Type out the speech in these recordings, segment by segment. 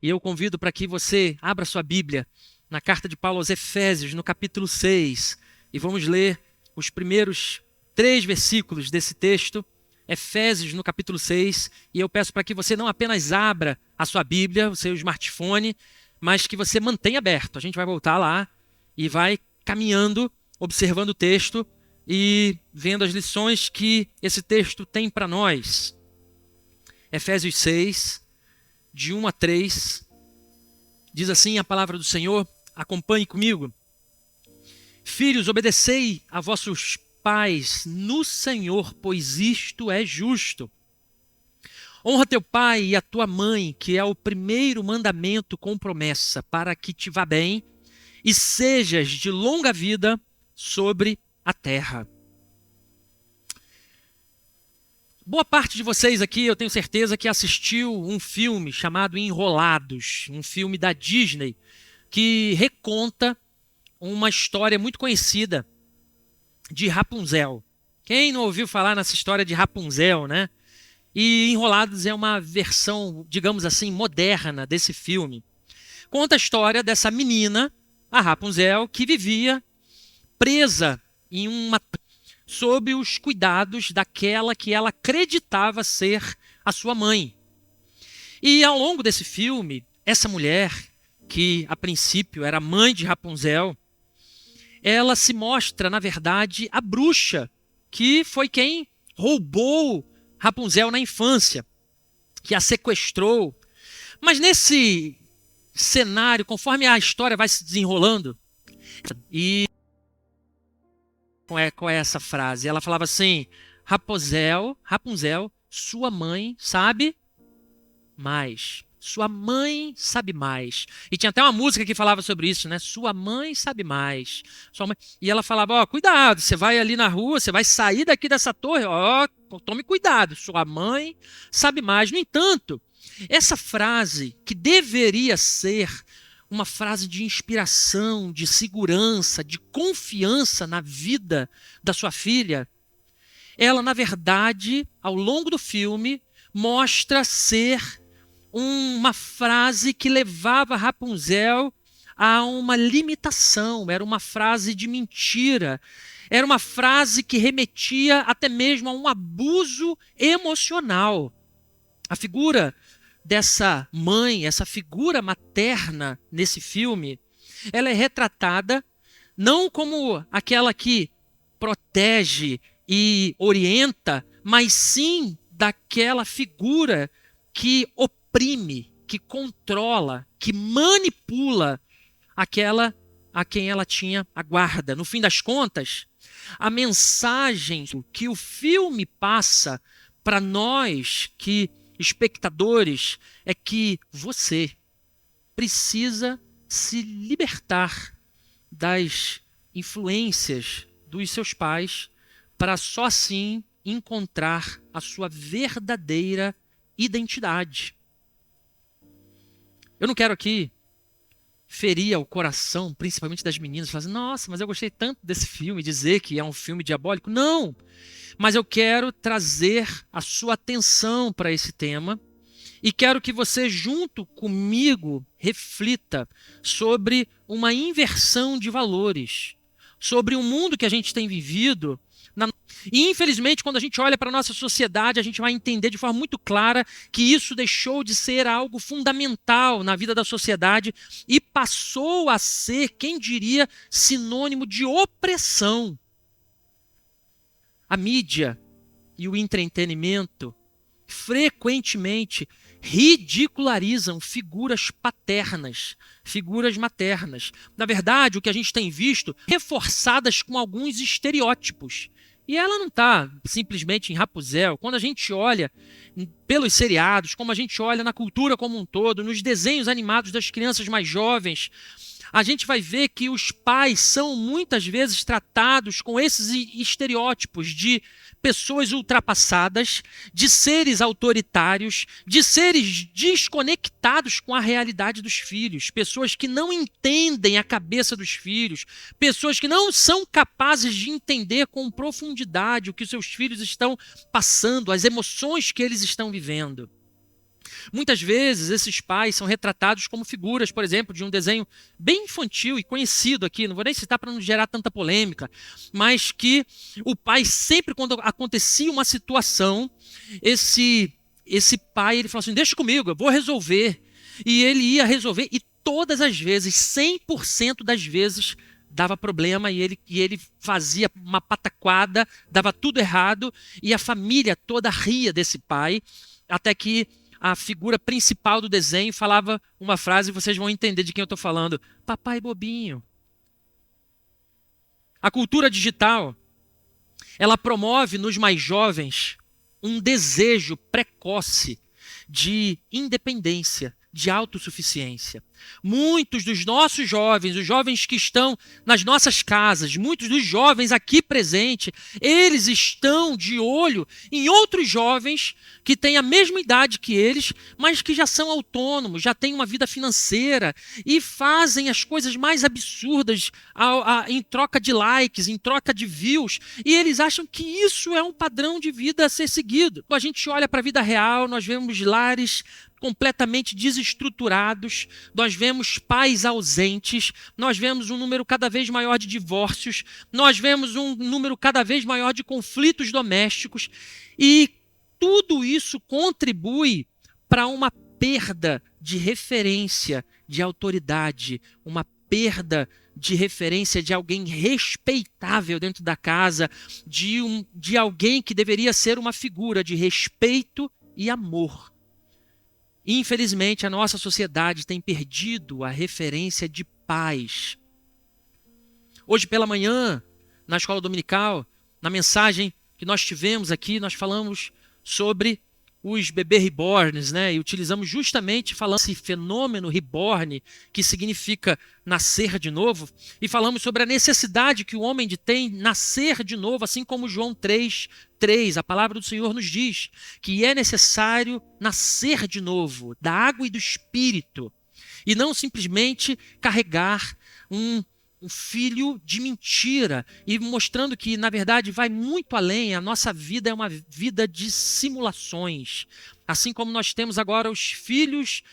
E eu convido para que você abra sua Bíblia na carta de Paulo aos Efésios, no capítulo 6, e vamos ler os primeiros 3 versículos desse texto, Efésios no capítulo 6, e eu peço para que você não apenas abra a sua Bíblia, o seu smartphone, mas que você mantenha aberto. A gente vai voltar lá e vai caminhando, observando o texto e vendo as lições que esse texto tem para nós. Efésios 6, de 1 a 3, diz assim a palavra do Senhor, acompanhe comigo. Filhos, obedecei a vossos pais no Senhor, pois isto é justo. Honra teu pai e a tua mãe, que é o primeiro mandamento com promessa, para que te vá bem e sejas de longa vida sobre a terra. Boa parte de vocês aqui, eu tenho certeza que assistiu um filme chamado Enrolados, um filme da Disney, que reconta uma história muito conhecida de Rapunzel. Quem não ouviu falar nessa história de Rapunzel, né? E Enrolados é uma versão, digamos assim, moderna desse filme. Conta a história dessa menina, a Rapunzel, que vivia presa em sob os cuidados daquela que ela acreditava ser a sua mãe. E ao longo desse filme, essa mulher, que a princípio era mãe de Rapunzel, ela se mostra, na verdade, a bruxa, que foi quem roubou Rapunzel na infância, que a sequestrou. Mas nesse cenário, conforme a história vai se desenrolando, e qual é essa frase? Ela falava assim, Rapunzel, sua mãe sabe mais. Sua mãe sabe mais. E tinha até uma música que falava sobre isso, né? Sua mãe sabe mais. Sua mãe... E ela falava, ó, cuidado, você vai ali na rua, você vai sair daqui dessa torre, ó, tome cuidado, sua mãe sabe mais. No entanto, essa frase, que deveria ser uma frase de inspiração, de segurança, de confiança na vida da sua filha, ela, na verdade, ao longo do filme, mostra ser uma frase que levava Rapunzel a uma limitação, era uma frase de mentira, era uma frase que remetia até mesmo a um abuso emocional. A figura dessa mãe, essa figura materna nesse filme, ela é retratada não como aquela que protege e orienta, mas sim daquela figura que oprime, que controla, que manipula aquela a quem ela tinha a guarda. No fim das contas, a mensagem que o filme passa para nós, que espectadores, é que você precisa se libertar das influências dos seus pais para só assim encontrar a sua verdadeira identidade. Eu não quero aqui ferir o coração, principalmente das meninas, falar assim, nossa, mas eu gostei tanto desse filme, dizer que é um filme diabólico. Não! Mas eu quero trazer a sua atenção para esse tema e quero que você, junto comigo, reflita sobre uma inversão de valores, sobre o mundo que a gente tem vivido. E, infelizmente, quando a gente olha para a nossa sociedade, a gente vai entender de forma muito clara que isso deixou de ser algo fundamental na vida da sociedade e passou a ser, quem diria, sinônimo de opressão. A mídia e o entretenimento frequentemente ridicularizam figuras paternas, figuras maternas. Na verdade, o que a gente tem visto reforçadas com alguns estereótipos. E ela não está simplesmente em Rapunzel. Quando a gente olha pelos seriados, como a gente olha na cultura como um todo, nos desenhos animados das crianças mais jovens, a gente vai ver que os pais são muitas vezes tratados com esses estereótipos de pessoas ultrapassadas, de seres autoritários, de seres desconectados com a realidade dos filhos, pessoas que não entendem a cabeça dos filhos, pessoas que não são capazes de entender com profundidade o que seus filhos estão passando, as emoções que eles estão vivendo. Muitas vezes esses pais são retratados como figuras, por exemplo, de um desenho bem infantil e conhecido aqui, não vou nem citar para não gerar tanta polêmica, mas que o pai sempre, quando acontecia uma situação, esse pai, ele falou assim, deixa comigo, eu vou resolver. E ele ia resolver e todas as vezes, 100% das vezes, dava problema e ele fazia uma pataquada, dava tudo errado e a família toda ria desse pai, até que a figura principal do desenho falava uma frase e vocês vão entender de quem eu estou falando. Papai bobinho. A cultura digital, ela promove nos mais jovens um desejo precoce de independência, de autossuficiência. Muitos dos nossos jovens, os jovens que estão nas nossas casas, muitos dos jovens aqui presentes, eles estão de olho em outros jovens que têm a mesma idade que eles, mas que já são autônomos, já têm uma vida financeira e fazem as coisas mais absurdas em troca de likes, em troca de views, e eles acham que isso é um padrão de vida a ser seguido. Quando a gente olha para a vida real, nós vemos lares completamente desestruturados, nós vemos pais ausentes, nós vemos um número cada vez maior de divórcios, nós vemos um número cada vez maior de conflitos domésticos e tudo isso contribui para uma perda de referência de autoridade, uma perda de referência de alguém respeitável dentro da casa, de alguém que deveria ser uma figura de respeito e amor. Infelizmente, a nossa sociedade tem perdido a referência de paz. Hoje pela manhã, na escola dominical, na mensagem que nós tivemos aqui, nós falamos sobre os bebês reborns, né? E utilizamos justamente falando esse fenômeno reborn, que significa nascer de novo, e falamos sobre a necessidade que o homem tem nascer de novo, assim como João 3:3, a palavra do Senhor nos diz que é necessário nascer de novo, da água e do Espírito, e não simplesmente carregar um filho de mentira, e mostrando que, na verdade, vai muito além. A nossa vida é uma vida de simulações. Assim como nós temos agora os filhos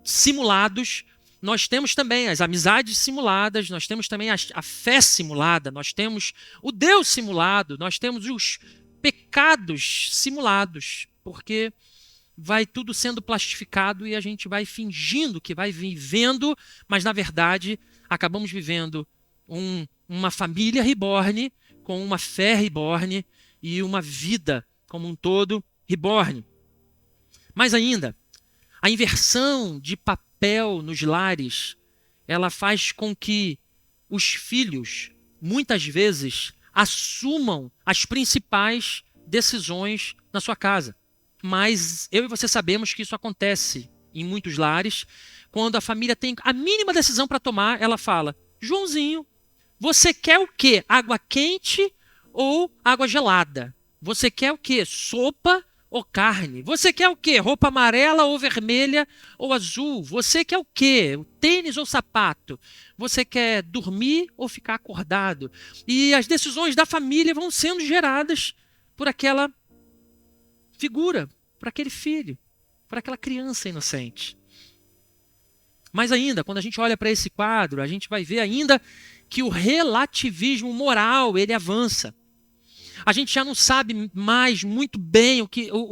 simulados, nós temos também as amizades simuladas, nós temos também a fé simulada, nós temos o Deus simulado, nós temos os pecados simulados, porque vai tudo sendo plastificado e a gente vai fingindo que vai vivendo, mas, na verdade, acabamos vivendo uma família reborn, com uma fé reborn e uma vida como um todo reborn. Mais ainda, a inversão de papel nos lares, ela faz com que os filhos, muitas vezes, assumam as principais decisões na sua casa. Mas eu e você sabemos que isso acontece em muitos lares. Quando a família tem a mínima decisão para tomar, ela fala: Joãozinho, você quer o quê? Água quente ou água gelada? Você quer o quê? Sopa ou carne? Você quer o quê? Roupa amarela ou vermelha ou azul? Você quer o quê? Tênis ou sapato? Você quer dormir ou ficar acordado? E as decisões da família vão sendo geradas por aquela figura, por aquele filho, por aquela criança inocente. Mas ainda, quando a gente olha para esse quadro, a gente vai ver ainda que o relativismo moral, ele avança. A gente já não sabe mais muito bem o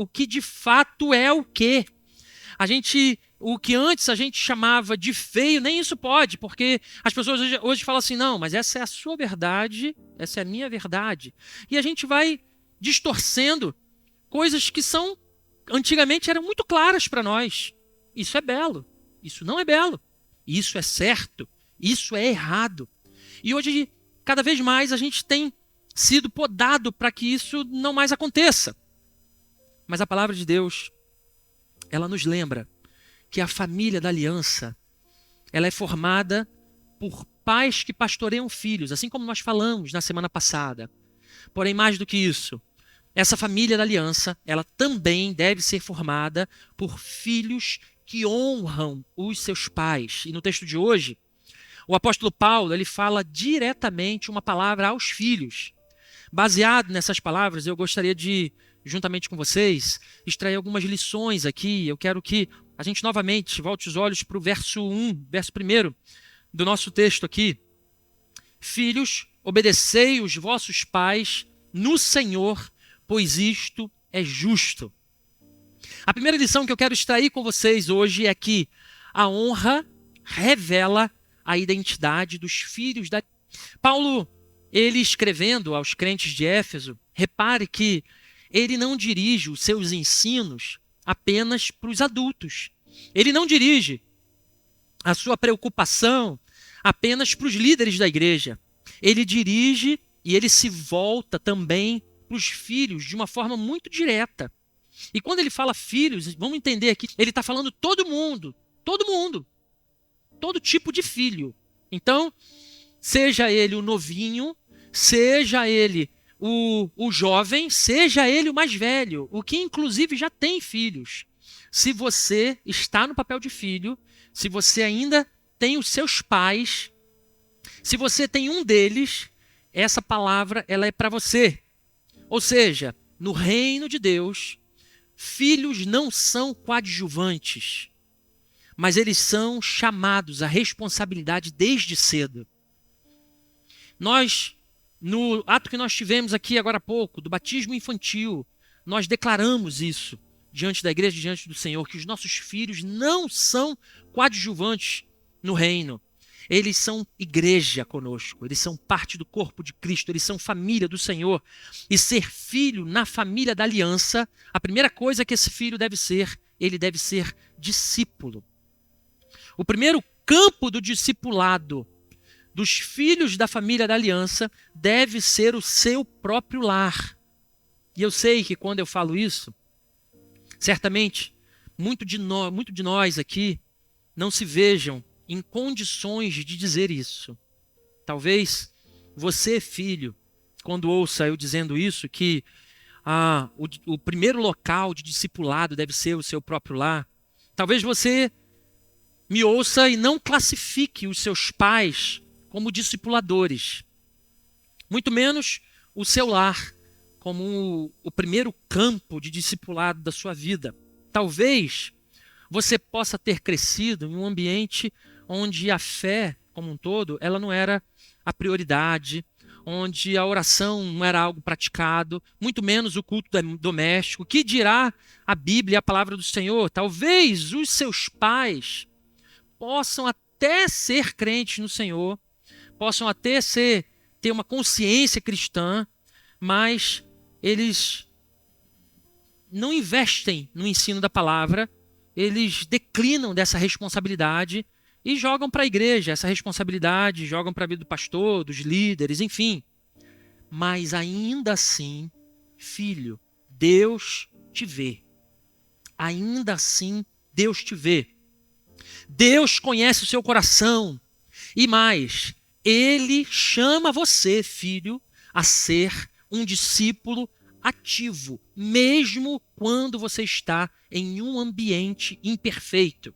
que de fato é o quê. O que antes a gente chamava de feio, nem isso pode, porque as pessoas hoje falam assim, não, mas essa é a sua verdade, essa é a minha verdade. E a gente vai distorcendo coisas que antigamente eram muito claras para nós. Isso é belo, isso não é belo, isso é certo, isso é errado. E hoje, cada vez mais, a gente tem sido podado para que isso não mais aconteça. Mas a palavra de Deus, ela nos lembra que a família da aliança, ela é formada por pais que pastoreiam filhos, assim como nós falamos na semana passada. Porém, mais do que isso, essa família da aliança, ela também deve ser formada por filhos que honram os seus pais. E no texto de hoje, o apóstolo Paulo, ele fala diretamente uma palavra aos filhos. Baseado nessas palavras, eu gostaria de juntamente com vocês, extrair algumas lições aqui. Eu quero que a gente novamente volte os olhos para o verso 1 do nosso texto aqui. Filhos, obedecei os vossos pais no Senhor, pois isto é justo. A primeira lição que eu quero extrair com vocês hoje é que a honra revela a identidade dos filhos da... Paulo, ele escrevendo aos crentes de Éfeso, repare que ele não dirige os seus ensinos apenas para os adultos. Ele não dirige a sua preocupação apenas para os líderes da igreja. Ele dirige e ele se volta também para os filhos de uma forma muito direta. E quando ele fala filhos, vamos entender aqui, ele está falando todo mundo, todo tipo de filho. Então, seja ele o novinho, seja ele o jovem, seja ele o mais velho, o que inclusive já tem filhos. Se você está no papel de filho, se você ainda tem os seus pais, se você tem um deles, essa palavra ela é para você. Ou seja, no reino de Deus, filhos não são coadjuvantes, mas eles são chamados à responsabilidade desde cedo. Nós, no ato que nós tivemos aqui agora há pouco, do batismo infantil, nós declaramos isso diante da igreja, diante do Senhor, que os nossos filhos não são coadjuvantes no reino. Eles são igreja conosco, eles são parte do corpo de Cristo, eles são família do Senhor. E ser filho na família da aliança, a primeira coisa que esse filho deve ser, ele deve ser discípulo. O primeiro campo do discipulado dos filhos da família da aliança deve ser o seu próprio lar. E eu sei que quando eu falo isso, certamente, muito de nós aqui não se vejam em condições de dizer isso. Talvez você, filho, quando ouça eu dizendo isso, que o primeiro local de discipulado deve ser o seu próprio lar, talvez você me ouça e não classifique os seus pais como discipuladores, muito menos o seu lar como o primeiro campo de discipulado da sua vida. Talvez você possa ter crescido em um ambiente onde a fé, como um todo, ela não era a prioridade, onde a oração não era algo praticado, muito menos o culto doméstico. Que dirá a Bíblia e a palavra do Senhor? Talvez os seus pais possam até ser crentes no Senhor, possam até ter uma consciência cristã, mas eles não investem no ensino da palavra, eles declinam dessa responsabilidade e jogam para a igreja essa responsabilidade, jogam para a vida do pastor, dos líderes, enfim. Mas ainda assim, filho, Deus te vê. Ainda assim, Deus te vê. Deus conhece o seu coração. E mais, Ele chama você, filho, a ser um discípulo ativo, mesmo quando você está em um ambiente imperfeito.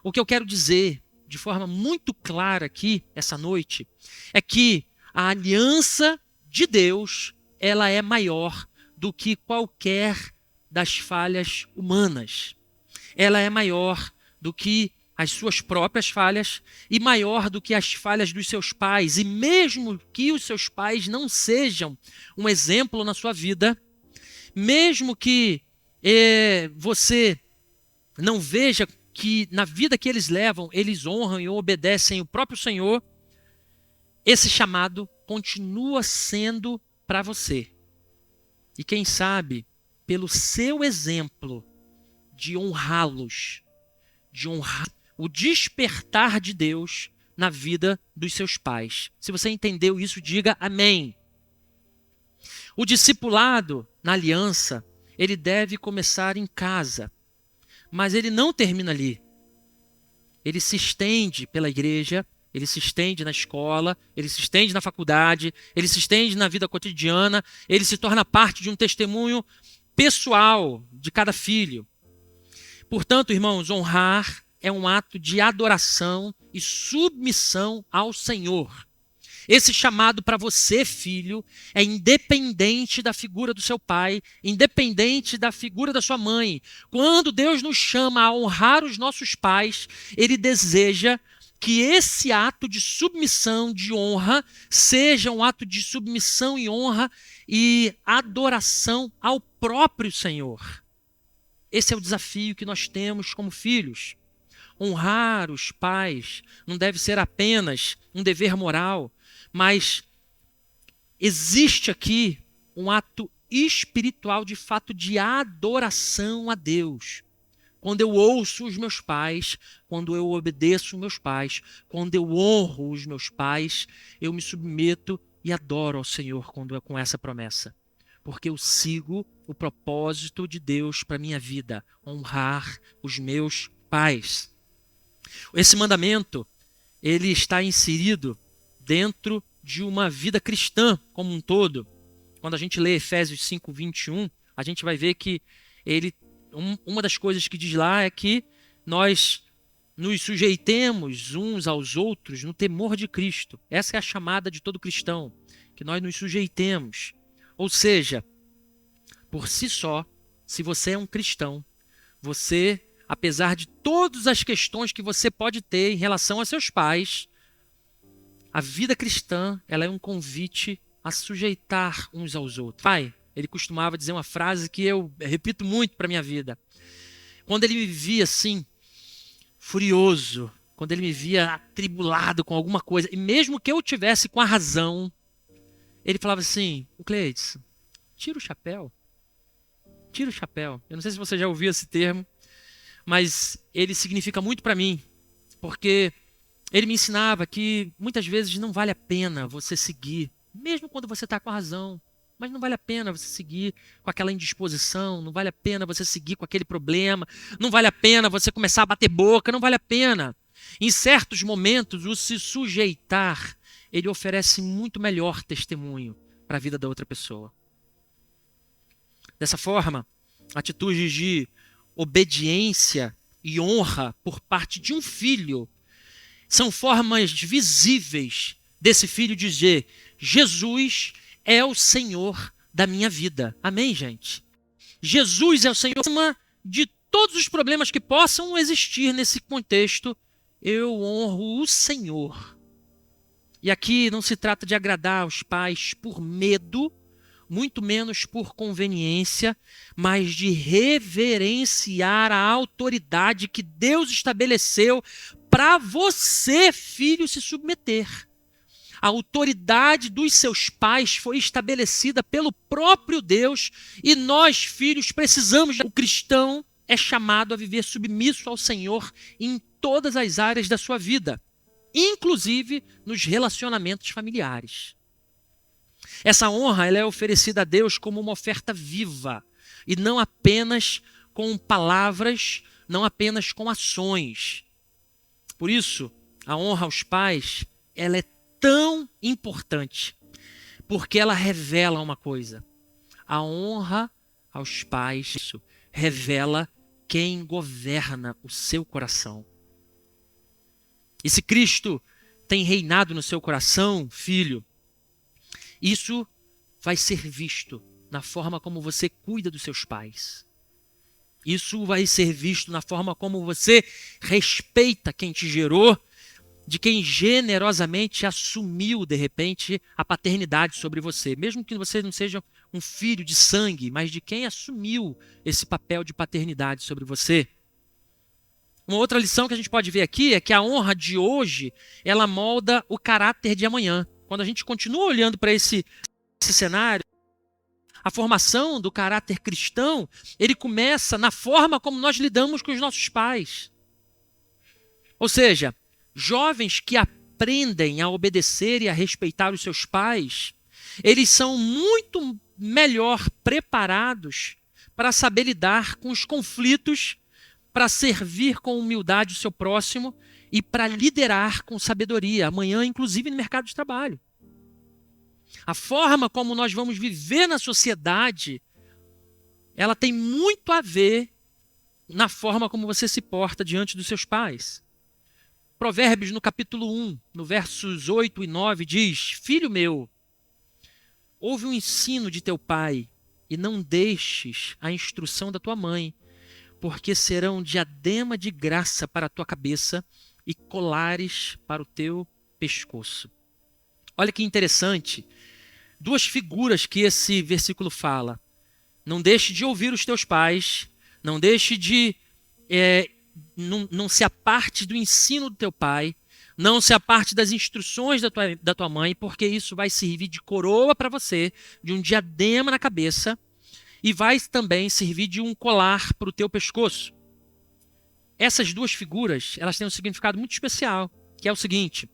O que eu quero dizer de forma muito clara aqui, essa noite, é que a aliança de Deus, ela é maior do que qualquer das falhas humanas. Ela é maior do que as suas próprias falhas e maior do que as falhas dos seus pais. E mesmo que os seus pais não sejam um exemplo na sua vida, mesmo que você não veja que na vida que eles levam, eles honram e obedecem o próprio Senhor, esse chamado continua sendo para você. E quem sabe, pelo seu exemplo de honrá-los, de honrar o despertar de Deus na vida dos seus pais. Se você entendeu isso, diga amém. O discipulado na aliança, ele deve começar em casa, mas ele não termina ali. Ele se estende pela igreja, ele se estende na escola, ele se estende na faculdade, ele se estende na vida cotidiana, ele se torna parte de um testemunho pessoal de cada filho. Portanto, irmãos, honrar é um ato de adoração e submissão ao Senhor. Esse chamado para você, filho, é independente da figura do seu pai, independente da figura da sua mãe. Quando Deus nos chama a honrar os nossos pais, Ele deseja que esse ato de submissão, de honra, seja um ato de submissão e honra e adoração ao próprio Senhor. Esse é o desafio que nós temos como filhos. Honrar os pais não deve ser apenas um dever moral, mas existe aqui um ato espiritual de fato de adoração a Deus. Quando eu ouço os meus pais, quando eu obedeço os meus pais, quando eu honro os meus pais, eu me submeto e adoro ao Senhor com essa promessa. Porque eu sigo o propósito de Deus para a minha vida, honrar os meus pais. Esse mandamento, ele está inserido dentro de uma vida cristã como um todo. Quando a gente lê Efésios 5:21, a gente vai ver que uma das coisas que diz lá é que nós nos sujeitemos uns aos outros no temor de Cristo. Essa é a chamada de todo cristão, que nós nos sujeitemos. Ou seja, por si só, se você é um cristão, você, apesar de todas as questões que você pode ter em relação a seus pais, a vida cristã, ela é um convite a sujeitar uns aos outros. Pai, ele costumava dizer uma frase que eu repito muito para a minha vida. Quando ele me via assim, furioso, quando ele me via atribulado com alguma coisa, e mesmo que eu tivesse com a razão, ele falava assim: Cleiton, tira o chapéu. Tira o chapéu. Eu não sei se você já ouviu esse termo, mas ele significa muito para mim, porque ele me ensinava que muitas vezes não vale a pena você seguir, mesmo quando você está com a razão, mas não vale a pena você seguir com aquela indisposição, não vale a pena você seguir com aquele problema, não vale a pena você começar a bater boca, não vale a pena. Em certos momentos, o se sujeitar, ele oferece muito melhor testemunho para a vida da outra pessoa. Dessa forma, atitudes de obediência e honra por parte de um filho são formas visíveis desse filho dizer: Jesus é o Senhor da minha vida. Amém, gente? Jesus é o Senhor de todos os problemas que possam existir nesse contexto. Eu honro o Senhor. E aqui não se trata de agradar os pais por medo, muito menos por conveniência, mas de reverenciar a autoridade que Deus estabeleceu para você, filho, se submeter. A autoridade dos seus pais foi estabelecida pelo próprio Deus e nós, filhos, precisamos. O cristão é chamado a viver submisso ao Senhor em todas as áreas da sua vida, inclusive nos relacionamentos familiares. Essa honra, ela é oferecida a Deus como uma oferta viva e não apenas com palavras, não apenas com ações. Por isso, a honra aos pais, ela é tão importante, porque ela revela uma coisa. A honra aos pais, isso revela quem governa o seu coração. E se Cristo tem reinado no seu coração, filho, isso vai ser visto na forma como você cuida dos seus pais. Isso vai ser visto na forma como você respeita quem te gerou, de quem generosamente assumiu, de repente, a paternidade sobre você. Mesmo que você não seja um filho de sangue, mas de quem assumiu esse papel de paternidade sobre você. Uma outra lição que a gente pode ver aqui é que a honra de hoje, ela molda o caráter de amanhã. Quando a gente continua olhando para esse cenário, a formação do caráter cristão, ele começa na forma como nós lidamos com os nossos pais. Ou seja, jovens que aprendem a obedecer e a respeitar os seus pais, eles são muito melhor preparados para saber lidar com os conflitos, para servir com humildade o seu próximo e para liderar com sabedoria, amanhã, inclusive no mercado de trabalho. A forma como nós vamos viver na sociedade, ela tem muito a ver na forma como você se porta diante dos seus pais. Provérbios, no capítulo 1, no versos 8 e 9, diz: Filho meu, ouve o ensino de teu pai e não deixes a instrução da tua mãe, porque serão diadema de graça para a tua cabeça e colares para o teu pescoço. Olha que interessante, duas figuras que esse versículo fala. Não deixe de ouvir os teus pais, não deixe de... não se aparte do ensino do teu pai, não se aparte das instruções da tua mãe, porque isso vai servir de coroa para você, de um diadema na cabeça, e vai também servir de um colar para o teu pescoço. Essas duas figuras, elas têm um significado muito especial, que é o seguinte: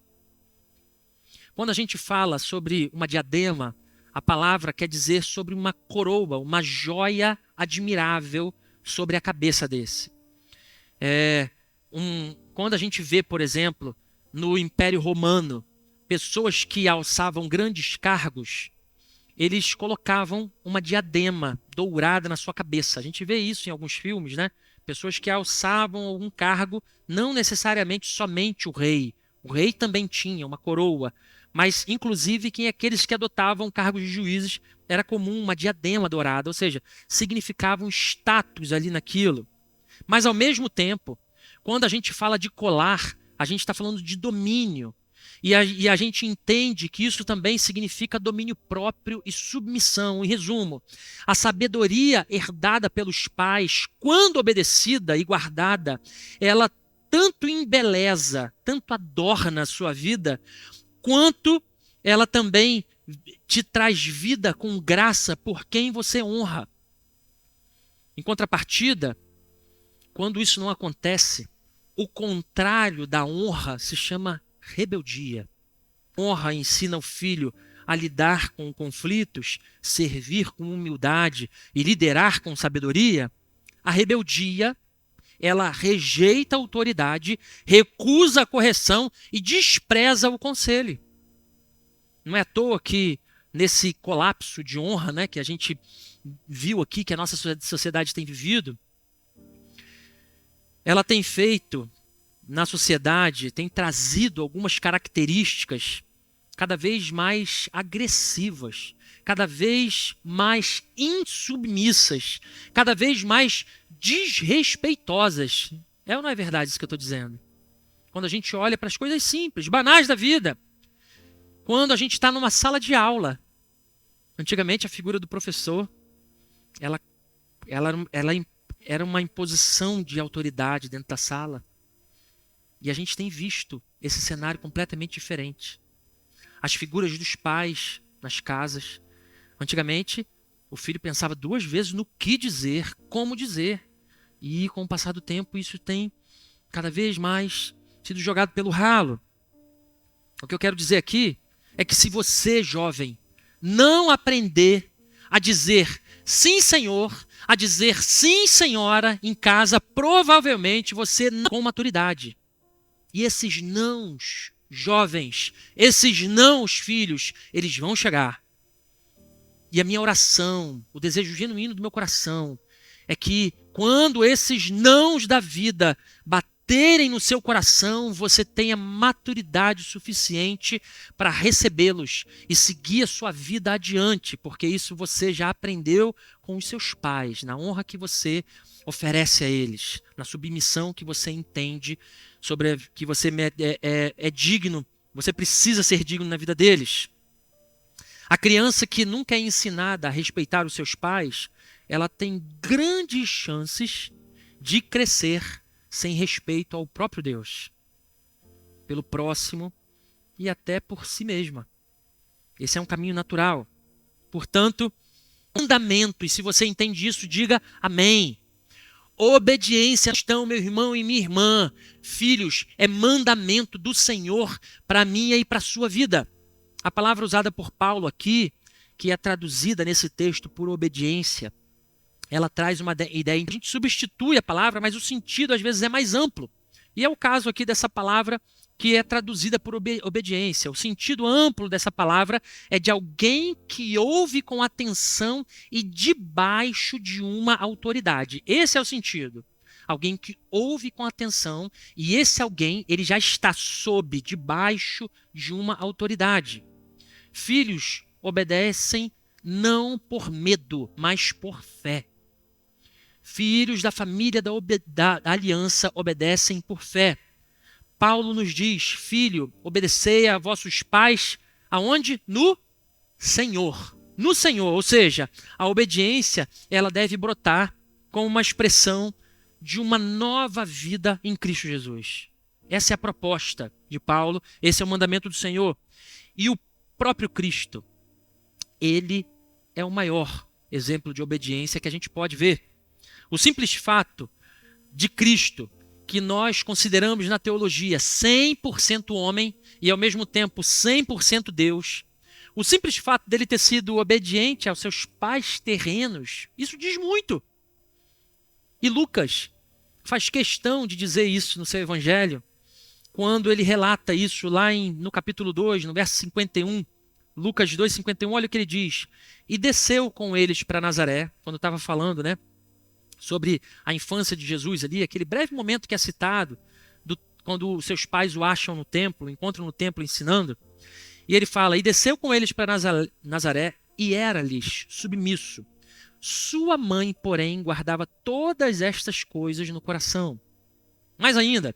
quando a gente fala sobre uma diadema, a palavra quer dizer sobre uma coroa, uma joia admirável sobre a cabeça desse. Quando a gente vê, por exemplo, no Império Romano, pessoas que alçavam grandes cargos, eles colocavam uma diadema dourada na sua cabeça. A gente vê isso em alguns filmes, né? Pessoas que alçavam algum cargo, não necessariamente somente o rei. O rei também tinha uma coroa, mas inclusive aqueles que adotavam cargos de juízes, era comum uma diadema dourada, ou seja, significava um status ali naquilo. Mas ao mesmo tempo, quando a gente fala de colar, a gente está falando de domínio. E a gente entende que isso também significa domínio próprio e submissão. Em resumo, a sabedoria herdada pelos pais, quando obedecida e guardada, ela tanto embeleza, tanto adorna a sua vida, quanto ela também te traz vida com graça por quem você honra. Em contrapartida, quando isso não acontece, o contrário da honra se chama rebeldia. Honra ensina o filho a lidar com conflitos, servir com humildade e liderar com sabedoria. A rebeldia, ela rejeita a autoridade, recusa a correção e despreza o conselho. Não é à toa que nesse colapso de honra, né, que a gente viu aqui, que a nossa sociedade tem vivido, ela tem feito na sociedade, tem trazido algumas características cada vez mais agressivas, cada vez mais insubmissas, cada vez mais desrespeitosas. É ou não é verdade isso que eu estou dizendo? Quando a gente olha para as coisas simples, banais da vida, quando a gente está numa sala de aula, antigamente a figura do professor, ela era uma imposição de autoridade dentro da sala. E a gente tem visto esse cenário completamente diferente. As figuras dos pais nas casas. Antigamente, o filho pensava duas vezes no que dizer, como dizer. E com o passar do tempo, isso tem cada vez mais sido jogado pelo ralo. O que eu quero dizer aqui é que se você, jovem, não aprender a dizer sim, senhor, a dizer sim, senhora em casa, provavelmente você não com maturidade. E esses nãos, jovens, esses nãos, filhos, eles vão chegar. E a minha oração, o desejo genuíno do meu coração, é que quando esses nãos da vida baterem no seu coração, você tenha maturidade suficiente para recebê-los e seguir a sua vida adiante, porque isso você já aprendeu com os seus pais, na honra que você oferece a eles, na submissão que você entende sobre que você é digno, você precisa ser digno na vida deles. A criança que nunca é ensinada a respeitar os seus pais, ela tem grandes chances de crescer sem respeito ao próprio Deus, pelo próximo e até por si mesma. Esse é um caminho natural. Portanto, mandamento, e se você entende isso, diga amém. Obediência, estão, meu irmão e minha irmã, filhos, é mandamento do Senhor para a minha e para a sua vida. A palavra usada por Paulo aqui, que é traduzida nesse texto por obediência, ela traz uma ideia. A gente substitui a palavra, mas o sentido às vezes é mais amplo. E é o caso aqui dessa palavra que é traduzida por obediência. O sentido amplo dessa palavra é de alguém que ouve com atenção e debaixo de uma autoridade. Esse é o sentido. alguém que ouve com atenção, e esse alguém, ele já está debaixo de uma autoridade. Filhos obedecem não por medo, mas por fé. Filhos da família da aliança obedecem por fé. Paulo nos diz, filho, obedecei a vossos pais, aonde? No Senhor. No Senhor, ou seja, a obediência, ela deve brotar como uma expressão de uma nova vida em Cristo Jesus. Essa é a proposta de Paulo, esse é o mandamento do Senhor. E o próprio Cristo, ele é o maior exemplo de obediência que a gente pode ver. O simples fato de Cristo, que nós consideramos na teologia 100% homem e ao mesmo tempo 100% Deus, o simples fato dele ter sido obediente aos seus pais terrenos, isso diz muito. E Lucas faz questão de dizer isso no seu evangelho, quando ele relata isso lá no capítulo 2, no verso 51, Lucas 2, 51, olha o que ele diz. E desceu com eles para Nazaré, quando estava falando, né, sobre a infância de Jesus ali, aquele breve momento que é citado, quando seus pais o acham no templo, encontram no templo ensinando. E ele fala, e desceu com eles para Nazaré e era-lhes submisso. Sua mãe, porém, guardava todas estas coisas no coração. Mais ainda,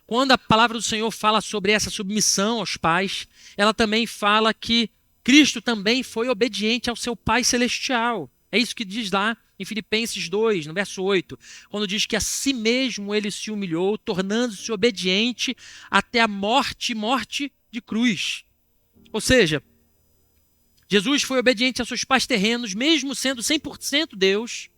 quando a palavra do Senhor fala sobre essa submissão aos pais, ela também fala que Cristo também foi obediente ao seu Pai Celestial. É isso que diz lá em Filipenses 2, no verso 8, quando diz que a si mesmo ele se humilhou, tornando-se obediente até a morte de cruz. Ou seja, Jesus foi obediente aos seus pais terrenos, mesmo sendo 100% Deus,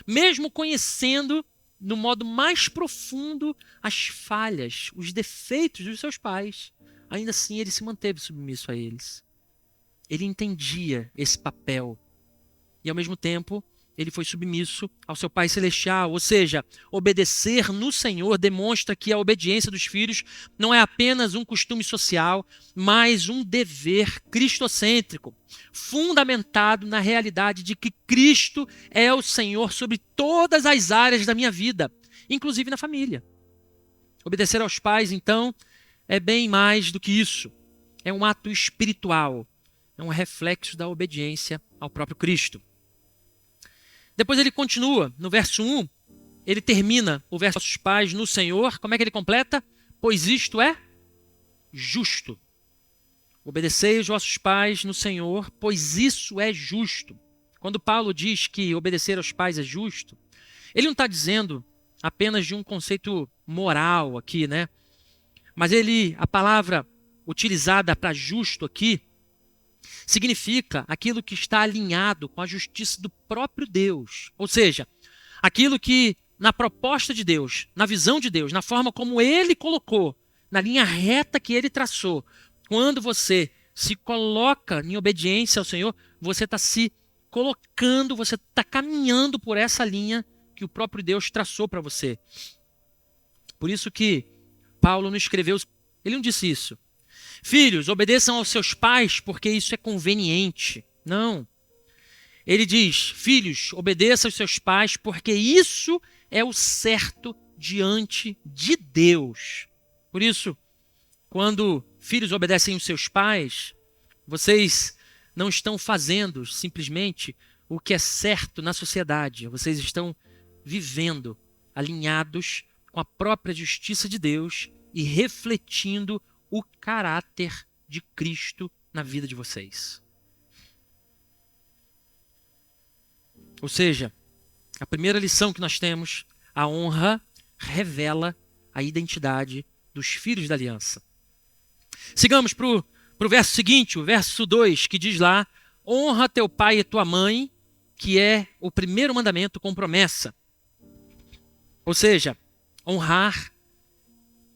mesmo conhecendo no modo mais profundo as falhas, os defeitos dos seus pais. Ainda assim, ele se manteve submisso a eles. Ele entendia esse papel. E ao mesmo tempo, ele foi submisso ao seu Pai Celestial. Ou seja, obedecer no Senhor demonstra que a obediência dos filhos não é apenas um costume social, mas um dever cristocêntrico, fundamentado na realidade de que Cristo é o Senhor sobre todas as áreas da minha vida, inclusive na família. Obedecer aos pais, então, é bem mais do que isso. É um ato espiritual, é um reflexo da obediência ao próprio Cristo. Depois ele continua, no verso 1, ele termina o verso dos pais no Senhor. Como é que ele completa? Pois isto é justo. Obedecei os vossos pais no Senhor, pois isso é justo. Quando Paulo diz que obedecer aos pais é justo, ele não está dizendo apenas de um conceito moral aqui, né? Mas a palavra utilizada para justo aqui, significa aquilo que está alinhado com a justiça do próprio Deus. Ou seja, aquilo que na proposta de Deus, na visão de Deus, na forma como Ele colocou, na linha reta que Ele traçou, quando você se coloca em obediência ao Senhor, você está se colocando, você está caminhando por essa linha que o próprio Deus traçou para você. Por isso que Paulo não escreveu, ele não disse isso. Filhos, obedeçam aos seus pais porque isso é conveniente. Não. Ele diz, filhos, obedeçam aos seus pais porque isso é o certo diante de Deus. Por isso, quando filhos obedecem aos seus pais, vocês não estão fazendo simplesmente o que é certo na sociedade. Vocês estão vivendo alinhados com a própria justiça de Deus e refletindo o caráter de Cristo na vida de vocês. Ou seja, a primeira lição que nós temos, a honra revela a identidade dos filhos da aliança. Sigamos para o verso seguinte, o verso 2, que diz lá, honra teu pai e tua mãe, que é o primeiro mandamento com promessa. Ou seja, honrar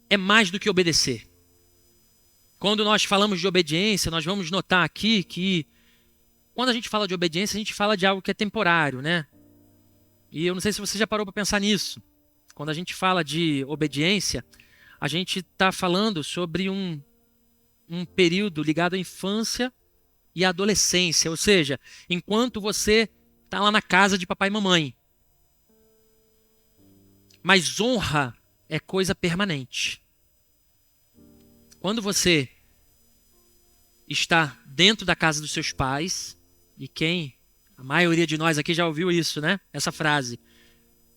é mais do que obedecer. Quando nós falamos de obediência, nós vamos notar aqui que quando a gente fala de obediência, a gente fala de algo que é temporário, né? E eu não sei se você já parou para pensar nisso. Quando a gente fala de obediência, a gente está falando sobre um período ligado à infância e à adolescência. Ou seja, enquanto você está lá na casa de papai e mamãe. Mas honra é coisa permanente. Quando você está dentro da casa dos seus pais, e a maioria de nós aqui já ouviu isso, né? Essa frase.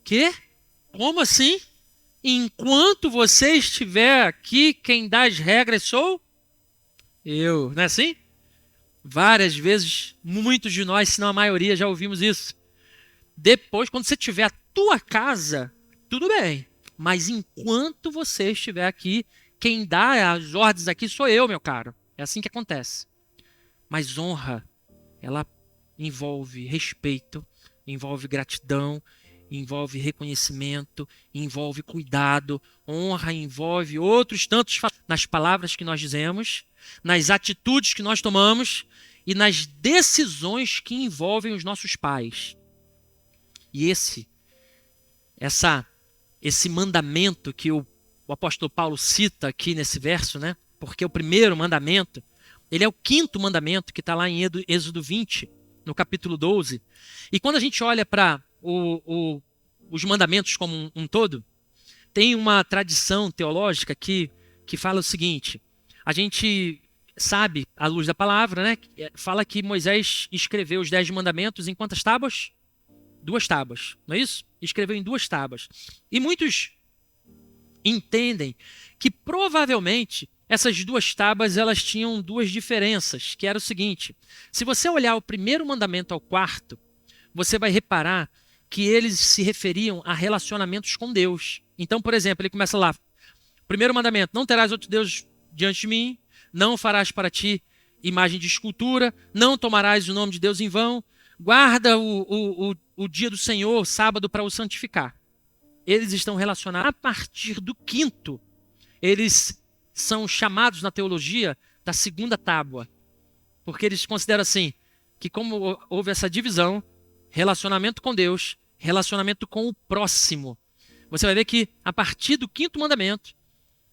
Quê? Como assim? Enquanto você estiver aqui, quem dá as regras sou eu. Não é assim? Várias vezes, muitos de nós, se não a maioria, já ouvimos isso. Depois, quando você tiver a tua casa, tudo bem. Mas enquanto você estiver aqui, quem dá as ordens aqui sou eu, meu caro. É assim que acontece. Mas honra, ela envolve respeito, envolve gratidão, envolve reconhecimento, envolve cuidado. Honra envolve outros tantos nas palavras que nós dizemos, nas atitudes que nós tomamos e nas decisões que envolvem os nossos pais. E esse mandamento que o apóstolo Paulo cita aqui nesse verso, né? Porque o primeiro mandamento, ele é o quinto mandamento que está lá em Êxodo 20, no capítulo 12. E quando a gente olha para os mandamentos como um todo, tem uma tradição teológica que fala o seguinte: a gente sabe, à luz da palavra, né? Fala que Moisés escreveu os 10 mandamentos em quantas tábuas? 2 tábuas, não é isso? Escreveu em 2 tábuas. E muitos entendem que provavelmente essas 2 tábuas elas tinham 2 diferenças, que era o seguinte: se você olhar o primeiro mandamento ao quarto, você vai reparar que eles se referiam a relacionamentos com Deus. Então, por exemplo, ele começa lá, primeiro mandamento: não terás outro Deus diante de mim, não farás para ti imagem de escultura, não tomarás o nome de Deus em vão, guarda o dia do Senhor, sábado, para o santificar. Eles estão relacionados. A partir do quinto, eles são chamados na teologia da segunda tábua, porque eles consideram assim, que como houve essa divisão, relacionamento com Deus, relacionamento com o próximo, você vai ver que a partir do quinto mandamento,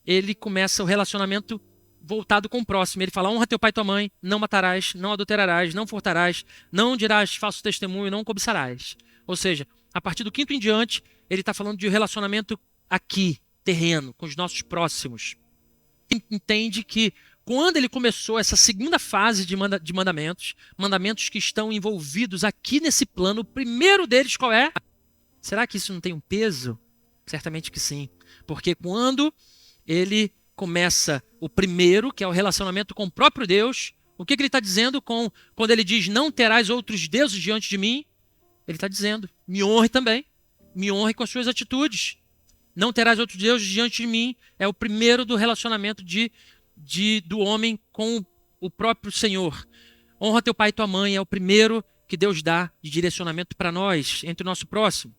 ele começa o relacionamento voltado com o próximo. Ele fala: honra teu pai e tua mãe, não matarás, não adulterarás, não furtarás, não dirás falso testemunho, não cobiçarás. Ou seja, a partir do quinto em diante, ele está falando de relacionamento aqui, terreno, com os nossos próximos. Entende que quando ele começou essa segunda fase de mandamentos, mandamentos que estão envolvidos aqui nesse plano, o primeiro deles qual é? Será que isso não tem um peso? Certamente que sim. Porque quando ele começa o primeiro, que é o relacionamento com o próprio Deus, o que ele está dizendo quando ele diz: não terás outros deuses diante de mim? Ele está dizendo: me honre também, me honre com as suas atitudes. Não terás outros deuses diante de mim é o primeiro do relacionamento do homem com o próprio Senhor. Honra teu pai e tua mãe é o primeiro que Deus dá de direcionamento para nós, entre o nosso próximo.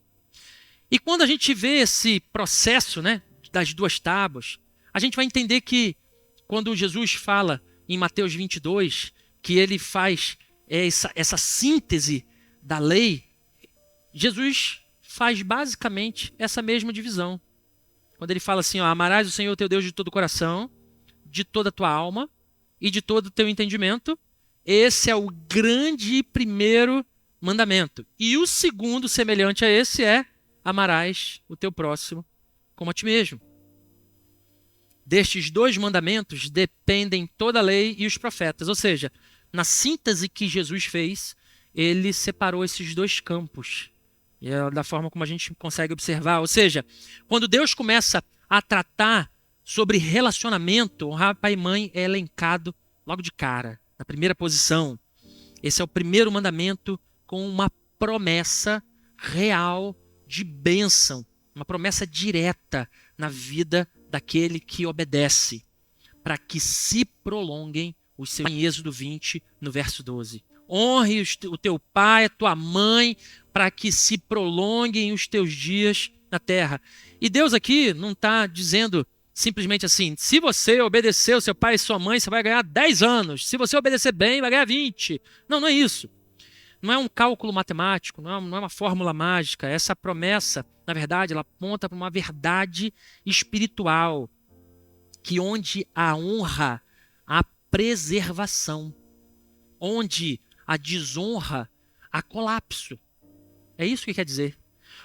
E quando a gente vê esse processo, né, das 2 tábuas, a gente vai entender que quando Jesus fala em Mateus 22, que ele faz essa síntese da lei, Jesus faz basicamente essa mesma divisão. Quando ele fala assim: amarás o Senhor teu Deus de todo o coração, de toda a tua alma e de todo o teu entendimento. Esse é o grande e primeiro mandamento. E o segundo, semelhante a esse, é: amarás o teu próximo como a ti mesmo. Destes 2 mandamentos dependem toda a lei e os profetas. Ou seja, na síntese que Jesus fez, ele separou esses 2 campos. E é da forma como a gente consegue observar. Ou seja, quando Deus começa a tratar sobre relacionamento, honrar pai e mãe é elencado logo de cara, na primeira posição. Esse é o primeiro mandamento com uma promessa real de bênção, uma promessa direta na vida daquele que obedece, para que se prolonguem os seus. Em Êxodo 20, no verso 12. Honre o teu pai, a tua mãe, para que se prolonguem os teus dias na terra. E Deus aqui não está dizendo simplesmente assim: se você obedecer o seu pai e sua mãe, você vai ganhar 10 anos. Se você obedecer bem, vai ganhar 20. Não, não é isso. Não é um cálculo matemático, não é uma fórmula mágica. Essa promessa, na verdade, ela aponta para uma verdade espiritual, que onde há honra, há preservação. Onde a desonra, há colapso. É isso que quer dizer.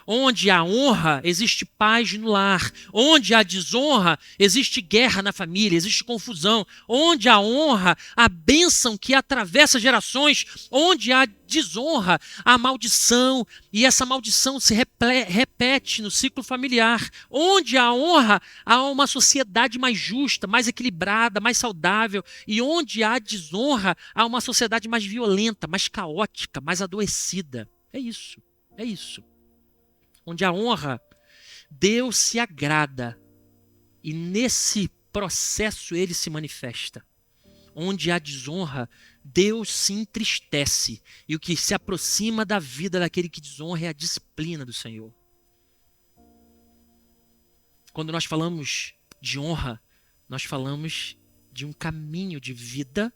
Onde há honra, existe paz no lar. Onde há desonra, existe guerra na família, existe confusão. Onde há honra, há bênção que atravessa gerações. Onde há desonra, há maldição. E essa maldição se repete no ciclo familiar. Onde há honra, há uma sociedade mais justa, mais equilibrada, mais saudável. E onde há desonra, há uma sociedade mais violenta, mais caótica, mais adoecida. É isso, é isso. Onde há honra, Deus se agrada e nesse processo ele se manifesta. Onde há desonra, Deus se entristece e o que se aproxima da vida daquele que desonra é a disciplina do Senhor. Quando nós falamos de honra, nós falamos de um caminho de vida,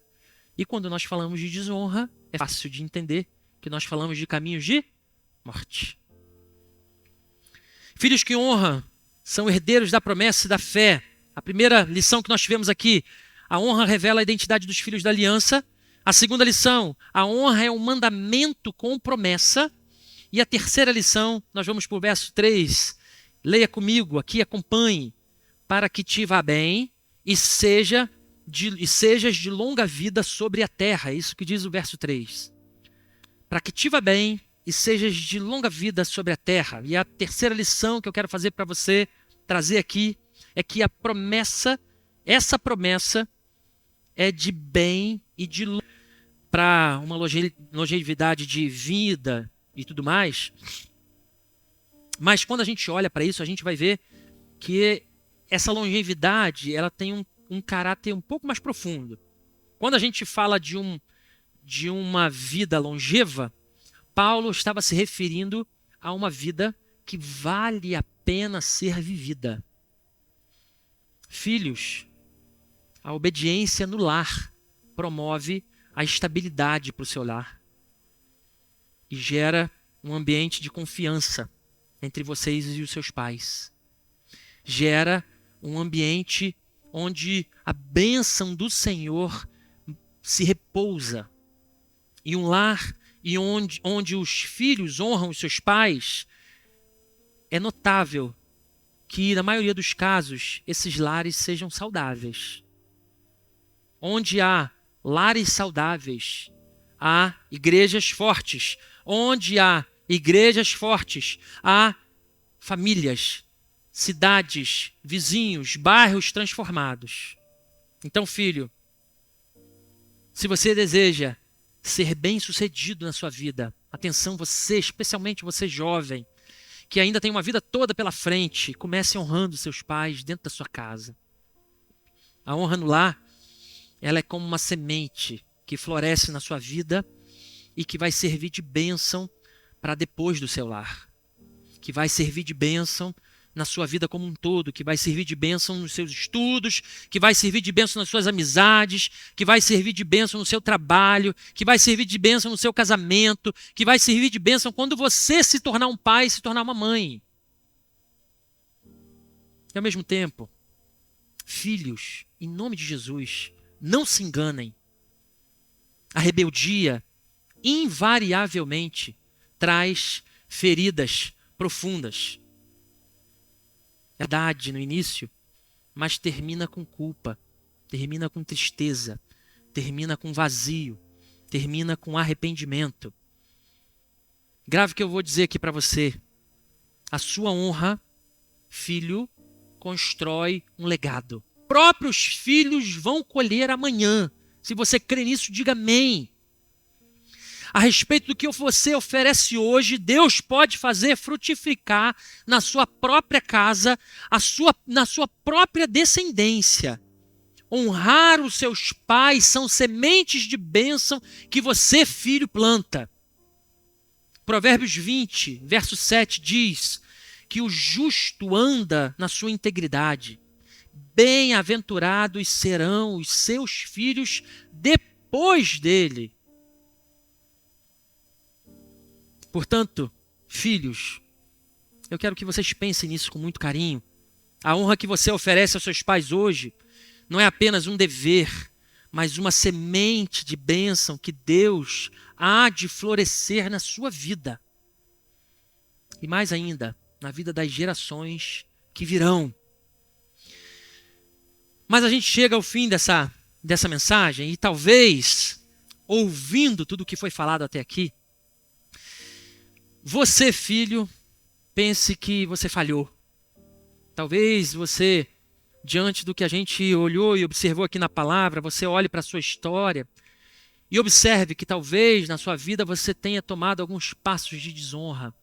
e quando nós falamos de desonra, é fácil de entender que nós falamos de caminhos de morte. Filhos que honram são herdeiros da promessa e da fé. A primeira lição que nós tivemos aqui, a honra revela a identidade dos filhos da aliança. A segunda lição, a honra é um mandamento com promessa. E a terceira lição, nós vamos para o verso 3. Leia comigo, aqui acompanhe. Para que te vá bem e sejas de longa vida sobre a terra. É isso que diz o verso 3. Para que te vá bem e sejas de longa vida sobre a terra. E a terceira lição que eu quero fazer para você, trazer aqui, é que a promessa, essa promessa é de bem e de para uma longevidade de vida e tudo mais. Mas quando a gente olha para isso, a gente vai ver que essa longevidade ela tem um caráter um pouco mais profundo. Quando a gente fala de uma vida longeva, Paulo estava se referindo a uma vida que vale a pena ser vivida. Filhos, a obediência no lar promove a estabilidade para o seu lar e gera um ambiente de confiança entre vocês e os seus pais. Gera um ambiente onde a bênção do Senhor se repousa. E um lar onde os filhos honram os seus pais, é notável que, na maioria dos casos, esses lares sejam saudáveis. Onde há lares saudáveis, há igrejas fortes. Onde há igrejas fortes, há famílias, cidades, vizinhos, bairros transformados. Então, filho, se você deseja ser bem-sucedido na sua vida, atenção, você, especialmente você jovem, que ainda tem uma vida toda pela frente, comece honrando seus pais dentro da sua casa. A honra no lar, ela é como uma semente que floresce na sua vida e que vai servir de bênção para depois do seu lar, que vai servir de bênção na sua vida como um todo, que vai servir de bênção nos seus estudos, que vai servir de bênção nas suas amizades, que vai servir de bênção no seu trabalho, que vai servir de bênção no seu casamento, que vai servir de bênção quando você se tornar um pai, se tornar uma mãe. E ao mesmo tempo, filhos, em nome de Jesus, não se enganem. A rebeldia, invariavelmente, traz feridas profundas. É verdade no início, mas termina com culpa, termina com tristeza, termina com vazio, termina com arrependimento. Grave o que eu vou dizer aqui para você. A sua honra, filho, constrói um legado. Próprios filhos vão colher amanhã. Se você crê nisso, diga amém. A respeito do que você oferece hoje, Deus pode fazer frutificar na sua própria casa, na sua própria descendência. Honrar os seus pais são sementes de bênção que você, filho, planta. Provérbios 20, verso 7 diz que o justo anda na sua integridade. Bem-aventurados serão os seus filhos depois dele. Portanto, filhos, eu quero que vocês pensem nisso com muito carinho. A honra que você oferece aos seus pais hoje não é apenas um dever, mas uma semente de bênção que Deus há de florescer na sua vida. e mais ainda, na vida das gerações que virão. Mas a gente chega ao fim dessa mensagem e talvez, ouvindo tudo o que foi falado até aqui, você, filho, pense que você falhou. Talvez você, diante do que a gente olhou e observou aqui na palavra, você olhe para a sua história e observe que talvez na sua vida você tenha tomado alguns passos de desonra,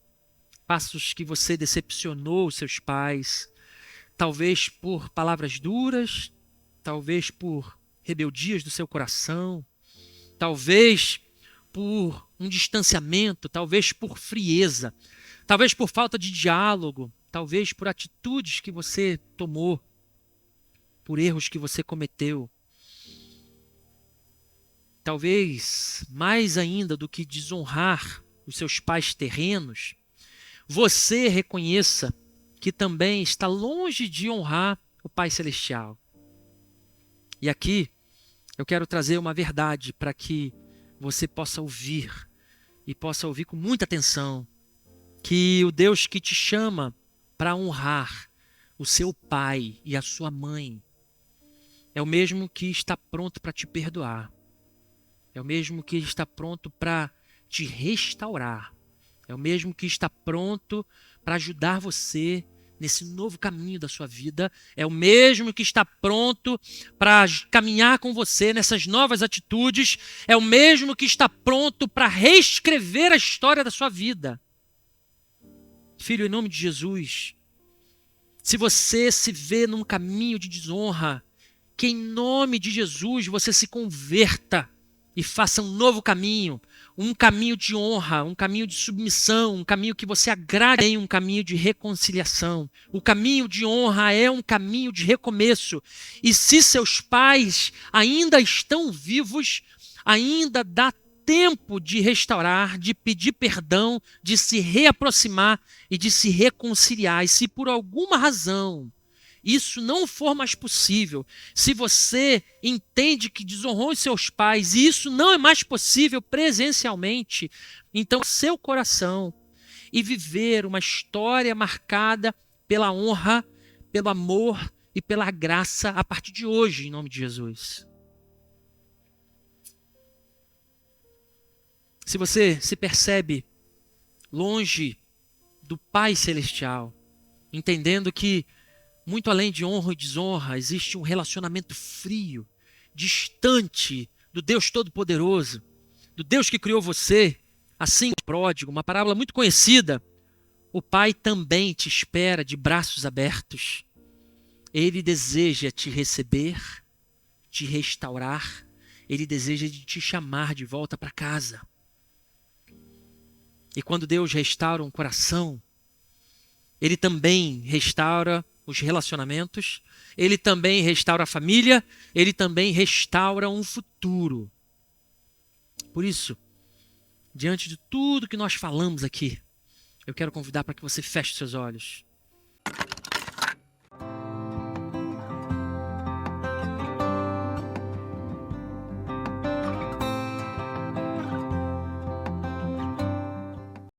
passos que você decepcionou os seus pais, talvez por palavras duras, talvez por rebeldias do seu coração, talvez por um distanciamento, talvez por frieza, talvez por falta de diálogo, talvez por atitudes que você tomou, por erros que você cometeu. Talvez, mais ainda do que desonrar os seus pais terrenos, você reconheça que também está longe de honrar o Pai Celestial. E aqui eu quero trazer uma verdade para que você possa ouvir, e possa ouvir com muita atenção, que o Deus que te chama para honrar o seu pai e a sua mãe é o mesmo que está pronto para te perdoar. É o mesmo que está pronto para te restaurar. É o mesmo que está pronto para ajudar você nesse novo caminho da sua vida. É o mesmo que está pronto para caminhar com você nessas novas atitudes. É o mesmo que está pronto para reescrever a história da sua vida. Filho, em nome de Jesus, se você se vê num caminho de desonra, que em nome de Jesus você se converta e faça um novo caminho, um caminho de honra, um caminho de submissão, um caminho que você agrade, em um caminho de reconciliação. O caminho de honra é um caminho de recomeço. E se seus pais ainda estão vivos, ainda dá tempo de restaurar, de pedir perdão, de se reaproximar e de se reconciliar. E se por alguma razão isso não for mais possível, se você entende que desonrou os seus pais e isso não é mais possível presencialmente, então seu coração e viver uma história marcada pela honra, pelo amor e pela graça a partir de hoje, em nome de Jesus. Se você se percebe longe do Pai Celestial, entendendo que muito além de honra e desonra, existe um relacionamento frio, distante do Deus Todo-Poderoso, do Deus que criou você, assim como o pródigo, uma parábola muito conhecida. O Pai também te espera de braços abertos. Ele deseja te receber, te restaurar, ele deseja te chamar de volta para casa. E quando Deus restaura um coração, ele também restaura os relacionamentos, ele também restaura a família, ele também restaura um futuro. Por isso, diante de tudo que nós falamos aqui, eu quero convidar para que você feche seus olhos.